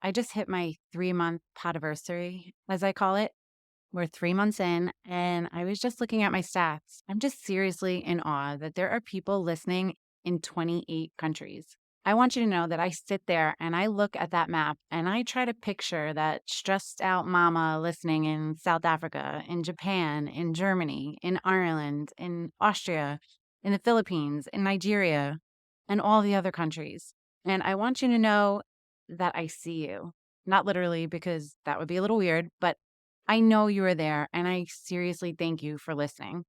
I just hit my 3-month podiversary, as I call it. We're 3 months in, and I was just looking at my stats. I'm just seriously in awe that there are people listening in 28 countries. I want you to know that I sit there and I look at that map and I try to picture that stressed out mama listening in South Africa, in Japan, in Germany, in Ireland, in Austria, in the Philippines, in Nigeria, and all the other countries. And I want you to know that I see you. Not literally, because that would be a little weird, but I know you are there, and I seriously thank you for listening.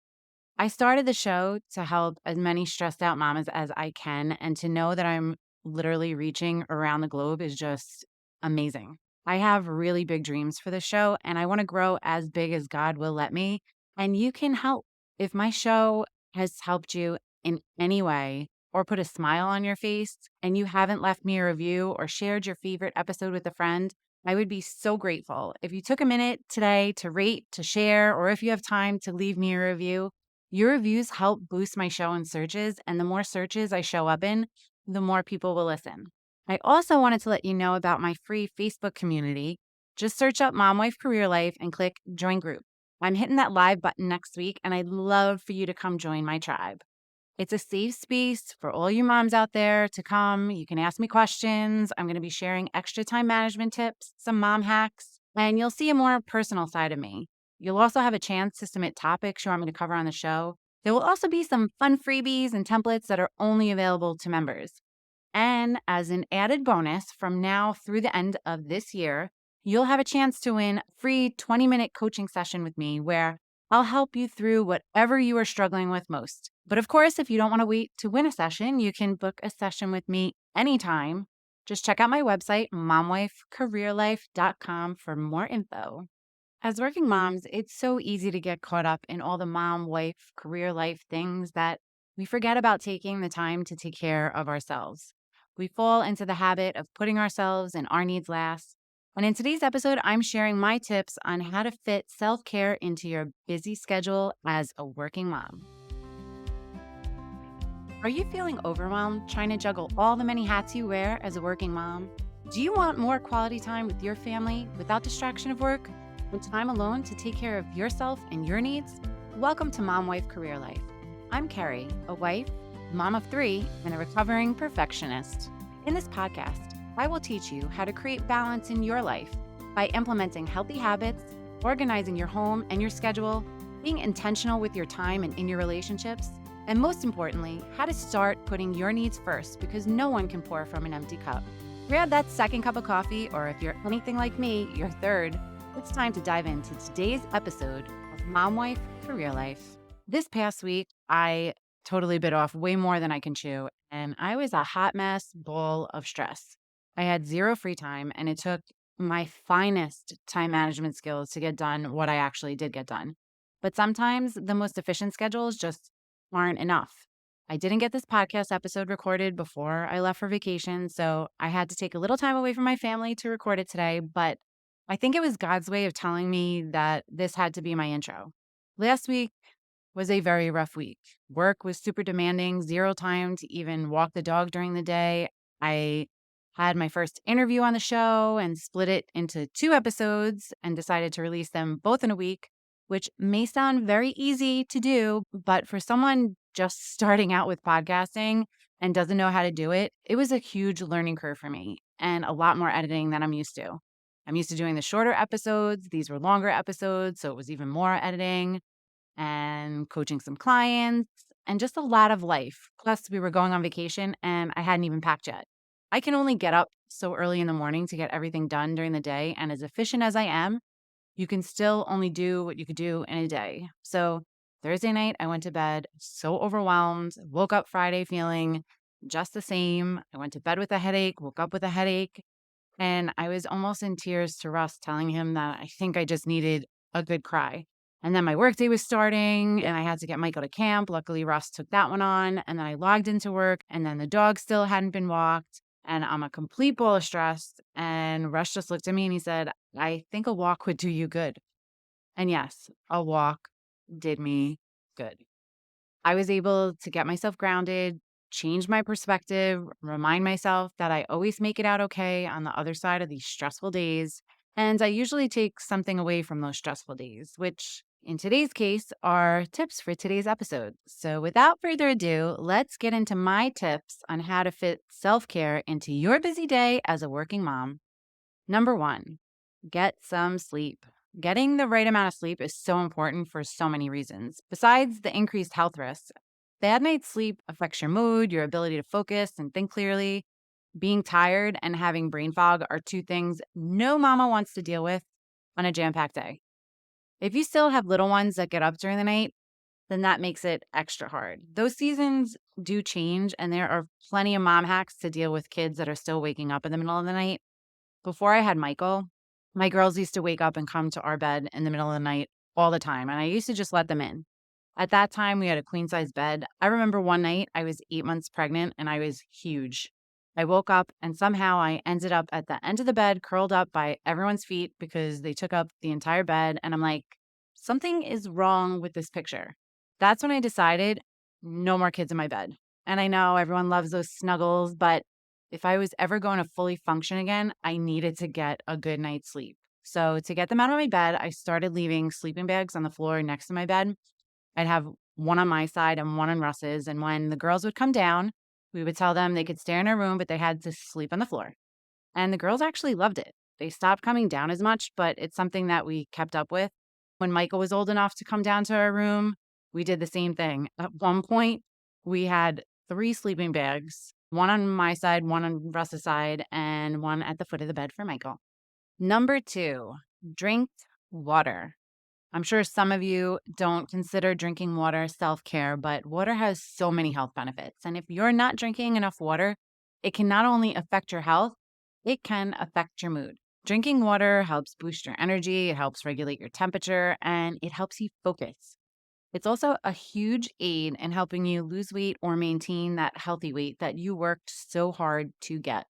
I started the show to help as many stressed out mamas as I can, and to know that I'm literally reaching around the globe is just amazing. I have really big dreams for the show, and I want to grow as big as God will let me. And you can help. If my show has helped you in any way or put a smile on your face, and you haven't left me a review or shared your favorite episode with a friend, I would be so grateful if you took a minute today to rate, to share, or if you have time to leave me a review. Your reviews help boost my show in searches, and the more searches I show up in, the more people will listen. I also wanted to let you know about my free Facebook community. Just search up Mom Wife Career Life and click Join Group. I'm hitting that live button next week, and I'd love for you to come join my tribe. It's a safe space for all you moms out there to come. You can ask me questions. I'm going to be sharing extra time management tips, some mom hacks, and you'll see a more personal side of me. You'll also have a chance to submit topics you want me to cover on the show. There will also be some fun freebies and templates that are only available to members. And as an added bonus, from now through the end of this year, you'll have a chance to win a free 20-minute coaching session with me where I'll help you through whatever you are struggling with most. But of course, if you don't want to wait to win a session, you can book a session with me anytime. Just check out my website, momwifecareerlife.com, for more info. As working moms, it's so easy to get caught up in all the mom, wife, career life things that we forget about taking the time to take care of ourselves. We fall into the habit of putting ourselves and our needs last. And in today's episode, I'm sharing my tips on how to fit self care into your busy schedule as a working mom. Are you feeling overwhelmed trying to juggle all the many hats you wear as a working mom? Do you want more quality time with your family without distraction of work and time alone to take care of yourself and your needs? Welcome to Mom Wife Career Life. I'm Kerri, a wife, mom of 3, and a recovering perfectionist. In this podcast, I will teach you how to create balance in your life by implementing healthy habits, organizing your home and your schedule, being intentional with your time and in your relationships, and most importantly, how to start putting your needs first, because no one can pour from an empty cup. Grab that second cup of coffee, or if you're anything like me, your third. It's time to dive into today's episode of Mom Wife Career Life. This past week, I totally bit off way more than I can chew, and I was a hot mess ball of stress. I had zero free time, and it took my finest time management skills to get done what I actually did get done. But sometimes the most efficient schedules just aren't enough. I didn't get this podcast episode recorded before I left for vacation, so I had to take a little time away from my family to record it today, but I think it was God's way of telling me that this had to be my intro. Last week was a very rough week. Work was super demanding, zero time to even walk the dog during the day. I had my first interview on the show and split it into 2 episodes and decided to release them both in a week, which may sound very easy to do, but for someone just starting out with podcasting and doesn't know how to do it, it was a huge learning curve for me and a lot more editing than I'm used to. I'm used to doing the shorter episodes. These were longer episodes, so it was even more editing and coaching some clients and just a lot of life. Plus, we were going on vacation and I hadn't even packed yet. I can only get up so early in the morning to get everything done during the day. And as efficient as I am, you can still only do what you could do in a day. So Thursday night, I went to bed so overwhelmed, woke up Friday feeling just the same. I went to bed with a headache, woke up with a headache, and I was almost in tears to Russ, telling him that I think I just needed a good cry. And then my workday was starting and I had to get Michael to camp. Luckily, Russ took that one on. And then I logged into work and then the dog still hadn't been walked. And I'm a complete ball of stress. And Russ just looked at me and he said, I think a walk would do you good. And yes, a walk did me good. I was able to get myself grounded, change my perspective, remind myself that I always make it out okay on the other side of these stressful days. And I usually take something away from those stressful days, which in today's case are tips for today's episode. So without further ado, let's get into my tips on how to fit self care into your busy day as a working mom. Number one, get some sleep. Getting the right amount of sleep is so important for so many reasons. Besides the increased health risks, bad night's sleep affects your mood, your ability to focus and think clearly. Being tired and having brain fog are two things no mama wants to deal with on a jam packed day. If you still have little ones that get up during the night, then that makes it extra hard. Those seasons do change, and there are plenty of mom hacks to deal with kids that are still waking up in the middle of the night. Before I had Michael, my girls used to wake up and come to our bed in the middle of the night all the time, and I used to just let them in. At that time, we had a queen size bed. I remember one night I was 8 months pregnant and I was huge. I woke up and somehow I ended up at the end of the bed, curled up by everyone's feet because they took up the entire bed. And I'm like, something is wrong with this picture. That's when I decided no more kids in my bed. And I know everyone loves those snuggles, but if I was ever going to fully function again, I needed to get a good night's sleep. So to get them out of my bed, I started leaving sleeping bags on the floor next to my bed. I'd have one on my side and one on Russ's. And when the girls would come down, we would tell them they could stay in our room, but they had to sleep on the floor. And the girls actually loved it. They stopped coming down as much, but it's something that we kept up with. When Michael was old enough to come down to our room, we did the same thing. At one point, we had 3 sleeping bags, one on my side, one on Russ's side, and one at the foot of the bed for Michael. Number 2, drink water. I'm sure some of you don't consider drinking water self-care, but water has so many health benefits. And if you're not drinking enough water, it can not only affect your health, it can affect your mood. Drinking water helps boost your energy, it helps regulate your temperature, and it helps you focus. It's also a huge aid in helping you lose weight or maintain that healthy weight that you worked so hard to get.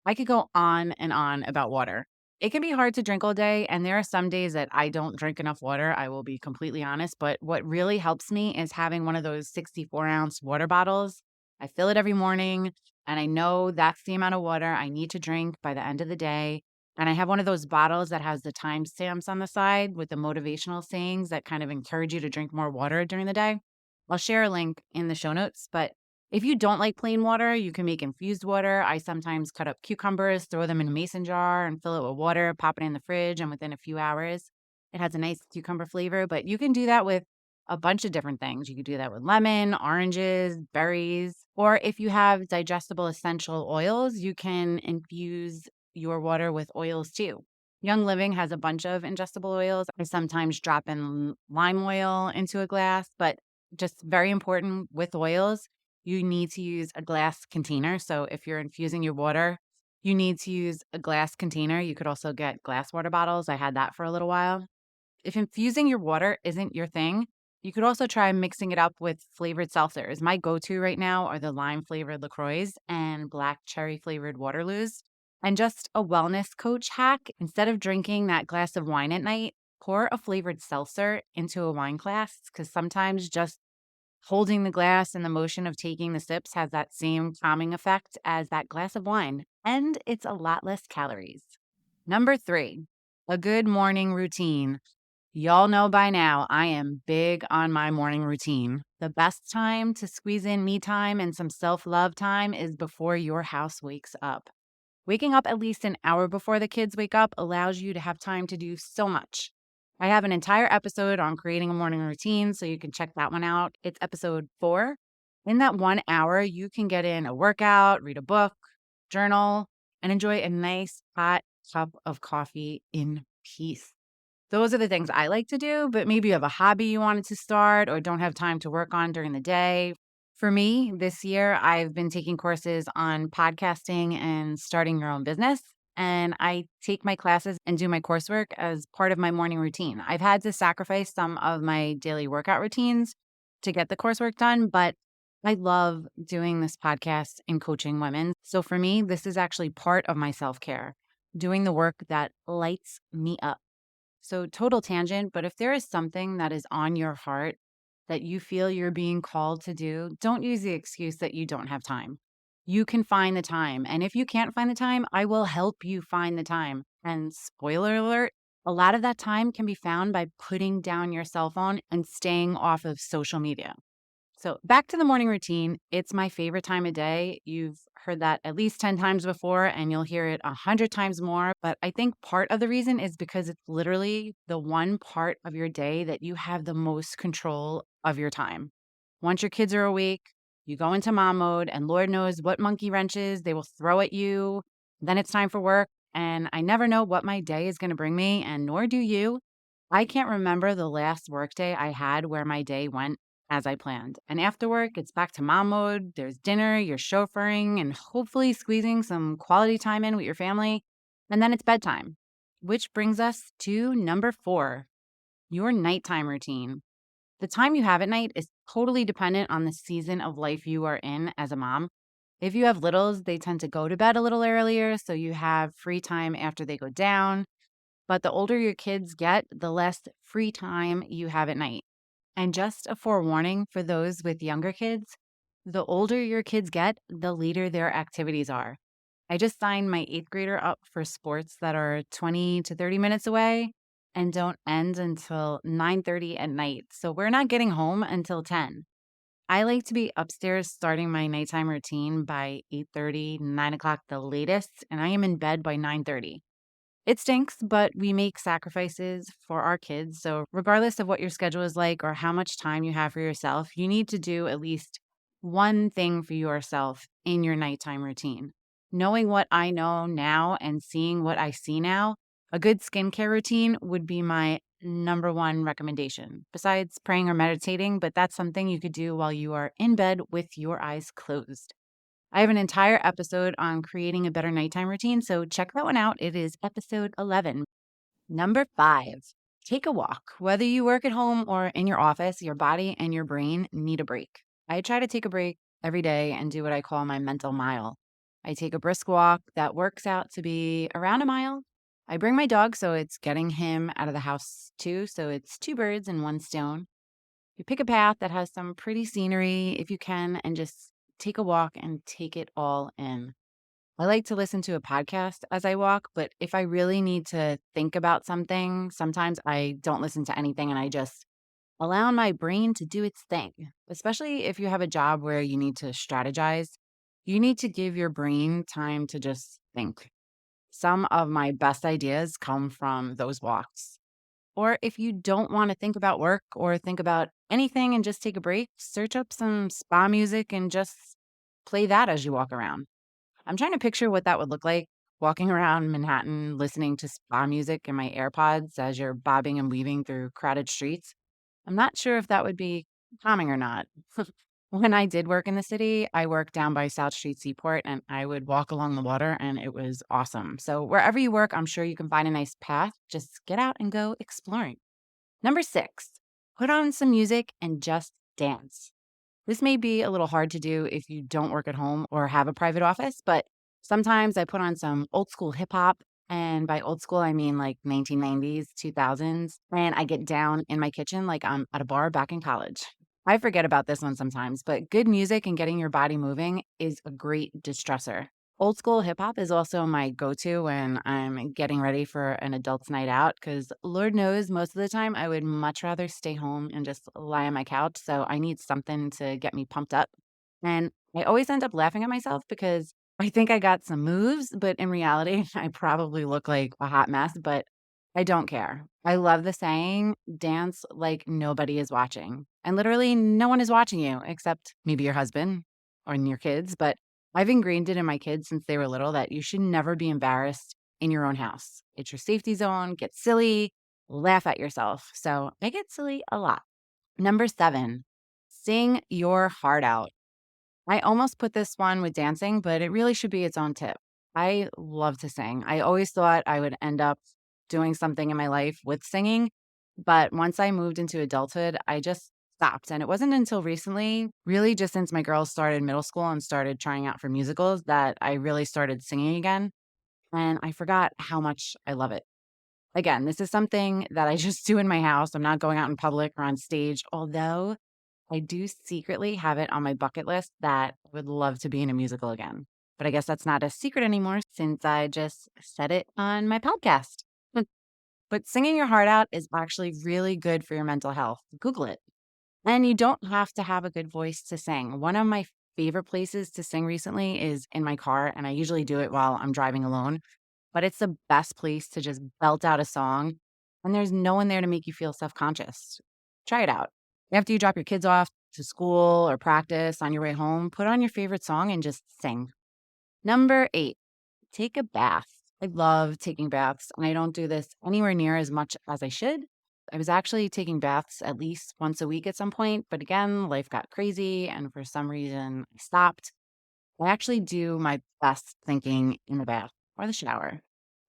I could go on and on about water. It can be hard to drink all day, and there are some days that I don't drink enough water. I will be completely honest. But what really helps me is having one of those 64-ounce water bottles. I fill it every morning, and I know that's the amount of water I need to drink by the end of the day. And I have one of those bottles that has the timestamps on the side with the motivational sayings that kind of encourage you to drink more water during the day. I'll share a link in the show notes, but if you don't like plain water, you can make infused water. I sometimes cut up cucumbers, throw them in a mason jar, and fill it with water, pop it in the fridge, and within a few hours, it has a nice cucumber flavor. But you can do that with a bunch of different things. You could do that with lemon, oranges, berries, or if you have digestible essential oils, you can infuse your water with oils too. Young Living has a bunch of ingestible oils. I sometimes drop in lime oil into a glass, but just very important with oils, you need to use a glass container. So if you're infusing your water, you need to use a glass container. You could also get glass water bottles. I had that for a little while. If infusing your water isn't your thing, you could also try mixing it up with flavored seltzers. My go-to right now are the lime flavored LaCroix and black cherry flavored Waterloos. And just a wellness coach hack, instead of drinking that glass of wine at night, pour a flavored seltzer into a wine glass because sometimes just holding the glass and the motion of taking the sips has that same calming effect as that glass of wine, and it's a lot less calories. Number 3, a good morning routine. Y'all know by now I am big on my morning routine. The best time to squeeze in me time and some self-love time is before your house wakes up. Waking up at least an hour before the kids wake up allows you to have time to do so much. I have an entire episode on creating a morning routine, so you can check that one out. It's episode 4. In that 1 hour, you can get in a workout, read a book, journal, and enjoy a nice hot cup of coffee in peace. Those are the things I like to do, but maybe you have a hobby you wanted to start or don't have time to work on during the day. For me, this year, I've been taking courses on podcasting and starting your own business. And I take my classes and do my coursework as part of my morning routine. I've had to sacrifice some of my daily workout routines to get the coursework done, but I love doing this podcast and coaching women. So for me, this is actually part of my self-care, doing the work that lights me up. So total tangent, but if there is something that is on your heart that you feel you're being called to do, don't use the excuse that you don't have time. You can find the time. And if you can't find the time, I will help you find the time. And spoiler alert, a lot of that time can be found by putting down your cell phone and staying off of social media. So, back to the morning routine. It's my favorite time of day. You've heard that at least 10 times before, and you'll hear it 100 times more. But I think part of the reason is because it's literally the one part of your day that you have the most control of your time. Once your kids are awake, you go into mom mode, and Lord knows what monkey wrenches they will throw at you. Then it's time for work. And I never know what my day is going to bring me, and nor do you. I can't remember the last workday I had where my day went as I planned. And after work, it's back to mom mode. There's dinner, you're chauffeuring, and hopefully squeezing some quality time in with your family. And then it's bedtime, which brings us to number 4, your nighttime routine. The time you have at night is totally dependent on the season of life you are in as a mom. If you have littles, they tend to go to bed a little earlier, so you have free time after they go down. But the older your kids get, the less free time you have at night. And just a forewarning for those with younger kids, the older your kids get, the later their activities are. I just signed my 8th grader up for sports that are 20 to 30 minutes away and don't end until 9:30 at night. So we're not getting home until 10. I like to be upstairs starting my nighttime routine by 8:30, 9 o'clock the latest, and I am in bed by 9:30. It stinks, but we make sacrifices for our kids. So, regardless of what your schedule is like or how much time you have for yourself, you need to do at least one thing for yourself in your nighttime routine. Knowing what I know now and seeing what I see now, a good skincare routine would be my number one recommendation, besides praying or meditating. But that's something you could do while you are in bed with your eyes closed. I have an entire episode on creating a better nighttime routine, so check that one out. It is episode 11. Number 5, take a walk. Whether you work at home or in your office, your body and your brain need a break. I try to take a break every day and do what I call my mental mile. I take a brisk walk that works out to be around a mile. I bring my dog, so it's getting him out of the house too. So it's two birds and one stone. You pick a path that has some pretty scenery if you can, and just take a walk and take it all in. I like to listen to a podcast as I walk, but if I really need to think about something, sometimes I don't listen to anything and I just allow my brain to do its thing. Especially if you have a job where you need to strategize, you need to give your brain time to just think. Some of my best ideas come from those walks. Or if you don't want to think about work or think about anything and just take a break, search up some spa music and just play that as you walk around. I'm trying to picture what that would look like walking around Manhattan, listening to spa music in my AirPods as you're bobbing and weaving through crowded streets. I'm not sure if that would be calming or not. When I did work in the city, I worked down by South Street Seaport and I would walk along the water and it was awesome. So, wherever you work, I'm sure you can find a nice path. Just get out and go exploring. Number 6, put on some music and just dance. This may be a little hard to do if you don't work at home or have a private office, but sometimes I put on some old school hip hop. And by old school, I mean like 1990s, 2000s. And I get down in my kitchen like I'm at a bar back in college. I forget about this one sometimes, but good music and getting your body moving is a great distressor. Old school hip hop is also my go to when I'm getting ready for an adult's night out because Lord knows most of the time I would much rather stay home and just lie on my couch. So I need something to get me pumped up. And I always end up laughing at myself because I think I got some moves, but in reality, I probably look like a hot mess, but I don't care. I love the saying, dance like nobody is watching. And literally, no one is watching you except maybe your husband or your kids. But I've ingrained it in my kids since they were little that you should never be embarrassed in your own house. It's your safety zone, get silly, laugh at yourself. So I get silly a lot. Number 7, sing your heart out. I almost put this one with dancing, but it really should be its own tip. I love to sing. I always thought I would end up doing something in my life with singing, but once I moved into adulthood, I just stopped. And it wasn't until recently, really just since my girls started middle school and started trying out for musicals, that I really started singing again. And I forgot how much I love it. Again, this is something that I just do in my house. I'm not going out in public or on stage, although I do secretly have it on my bucket list that I would love to be in a musical again. But I guess that's not a secret anymore since I just said it on my podcast. But singing your heart out is actually really good for your mental health. Google it. And you don't have to have a good voice to sing. One of my favorite places to sing recently is in my car, and I usually do it while I'm driving alone. But it's the best place to just belt out a song, and there's no one there to make you feel self conscious. Try it out. After you drop your kids off to school or practice on your way home, put on your favorite song and just sing. Number 8, take a bath. I love taking baths, and I don't do this anywhere near as much as I should. I was actually taking baths at least once a week at some point, but again, life got crazy, and for some reason, I stopped. I actually do my best thinking in the bath or the shower.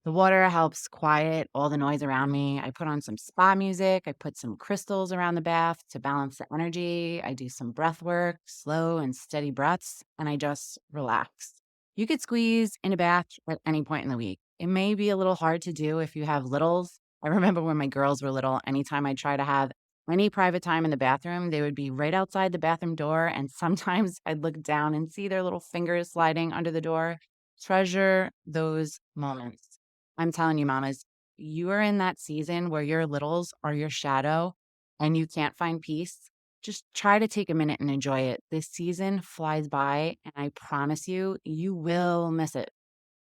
The water helps quiet all the noise around me. I put on some spa music. I put some crystals around the bath to balance the energy. I do some breath work, slow and steady breaths, and I just relax. You could squeeze in a bath at any point in the week. It may be a little hard to do if you have littles. I remember when my girls were little, anytime I try to have any private time in the bathroom, they would be right outside the bathroom door. And sometimes I'd look down and see their little fingers sliding under the door. Treasure those moments. I'm telling you, mamas, you are in that season where your littles are your shadow and you can't find peace. Just try to take a minute and enjoy it. This season flies by, and I promise you, you will miss it.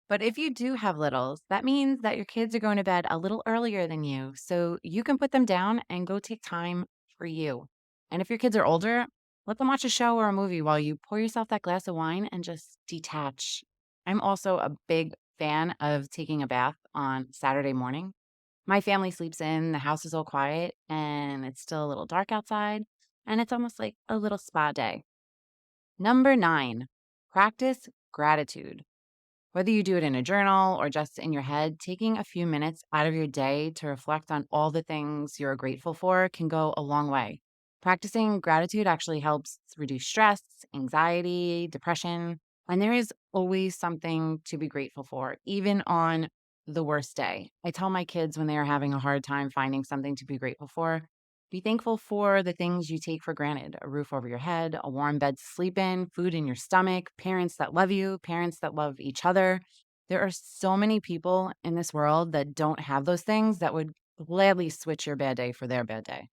But if you do have littles, that means that your kids are going to bed a little earlier than you. So you can put them down and go take time for you. And if your kids are older, let them watch a show or a movie while you pour yourself that glass of wine and just detach. I'm also a big fan of taking a bath on Saturday morning. My family sleeps in, the house is all quiet, and it's still a little dark outside. And it's almost like a little spa day. Number 9, practice gratitude. Whether you do it in a journal or just in your head, taking a few minutes out of your day to reflect on all the things you're grateful for can go a long way. Practicing gratitude actually helps reduce stress, anxiety, depression, and there is always something to be grateful for, even on the worst day. I tell my kids when they are having a hard time finding something to be grateful for, be thankful for the things you take for granted: a roof over your head, a warm bed to sleep in, food in your stomach, parents that love you, parents that love each other. There are so many people in this world that don't have those things that would gladly switch your bad day for their bad day.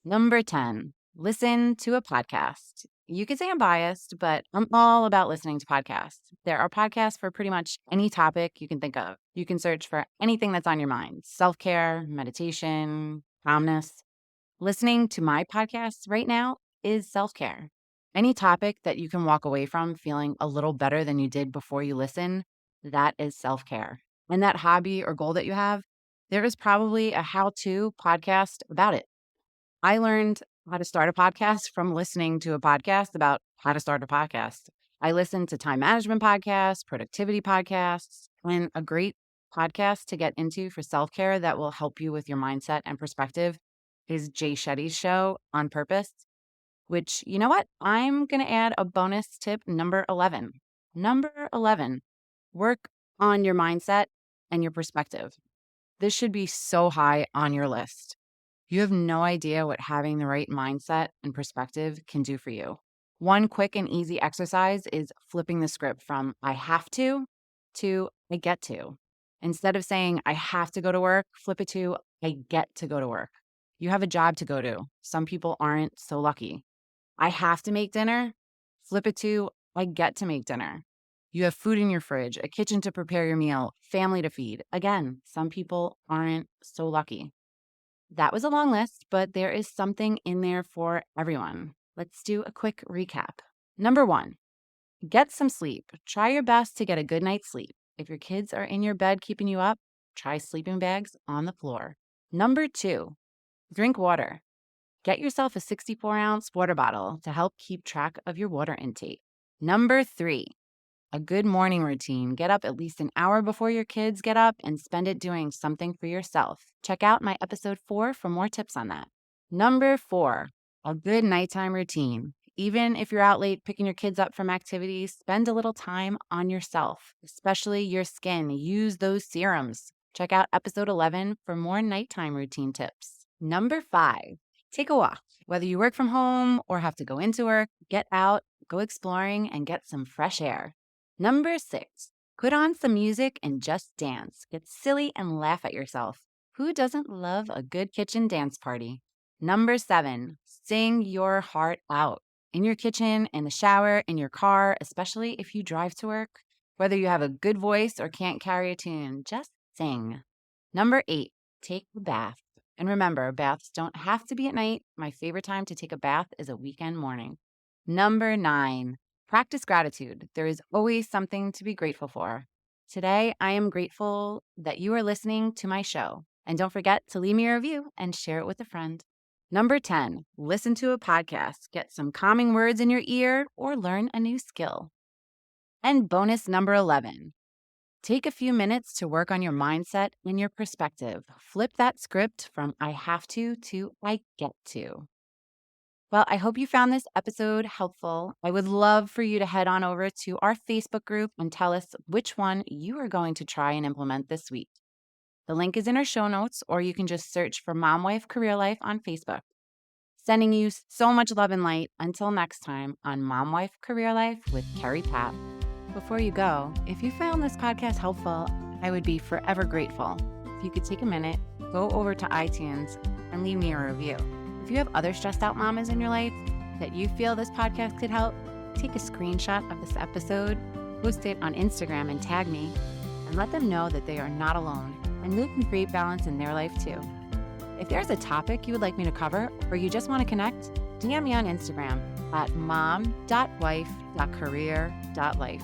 Number 10, listen to a podcast. You could say I'm biased, but I'm all about listening to podcasts. There are podcasts for pretty much any topic you can think of. You can search for anything that's on your mind: self care, meditation, calmness. Listening to my podcast right now is self care. Any topic that you can walk away from feeling a little better than you did before you listen, that is self care. And that hobby or goal that you have, there is probably a how to podcast about it. I learned how to start a podcast from listening to a podcast about how to start a podcast. I listened to time management podcasts, productivity podcasts, and a great podcast to get into for self care that will help you with your mindset and perspective is Jay Shetty's show On Purpose, which, you know what? I'm going to add a bonus tip, number 11. Number 11, work on your mindset and your perspective. This should be so high on your list. You have no idea what having the right mindset and perspective can do for you. One quick and easy exercise is flipping the script from I have to I get to. Instead of saying I have to go to work, flip it to I get to go to work. You have a job to go to. Some people aren't so lucky. I have to make dinner, flip it to I get to make dinner. You have food in your fridge, a kitchen to prepare your meal, family to feed. Again, some people aren't so lucky. That was a long list, but there is something in there for everyone. Let's do a quick recap. Number 1, get some sleep. Try your best to get a good night's sleep. If your kids are in your bed keeping you up, try sleeping bags on the floor. Number 2, drink water. Get yourself a 64-ounce water bottle to help keep track of your water intake. Number 3, a good morning routine. Get up at least an hour before your kids get up and spend it doing something for yourself. Check out my episode 4 for more tips on that. Number 4, a good nighttime routine. Even if you're out late picking your kids up from activities, spend a little time on yourself, especially your skin. Use those serums. Check out episode 11 for more nighttime routine tips. Number 5, take a walk. Whether you work from home or have to go into work, get out, go exploring, and get some fresh air. Number 6, put on some music and just dance. Get silly and laugh at yourself. Who doesn't love a good kitchen dance party? Number 7, sing your heart out. In your kitchen, in the shower, in your car, especially if you drive to work. Whether you have a good voice or can't carry a tune, just sing. Number 8, take a bath. And remember, baths don't have to be at night. My favorite time to take a bath is a weekend morning. Number 9, practice gratitude. There is always something to be grateful for. Today, I am grateful that you are listening to my show. And don't forget to leave me a review and share it with a friend. Number 10, listen to a podcast. Get some calming words in your ear or learn a new skill. And bonus number 11, take a few minutes to work on your mindset and your perspective. Flip that script from I have to I get to. Well, I hope you found this episode helpful. I would love for you to head on over to our Facebook group and tell us which one you are going to try and implement this week. The link is in our show notes, or you can just search for Mom Wife Career Life on Facebook. Sending you so much love and light. Until next time on Mom Wife Career Life with Kerri Papp. Before you go, if you found this podcast helpful, I would be forever grateful if you could take a minute, go over to iTunes, and leave me a review. If you have other stressed out mamas in your life that you feel this podcast could help, take a screenshot of this episode, post it on Instagram and tag me, and let them know that they are not alone and they can create balance in their life too. If there's a topic you would like me to cover or you just want to connect, DM me on Instagram at mom.wife.career.life.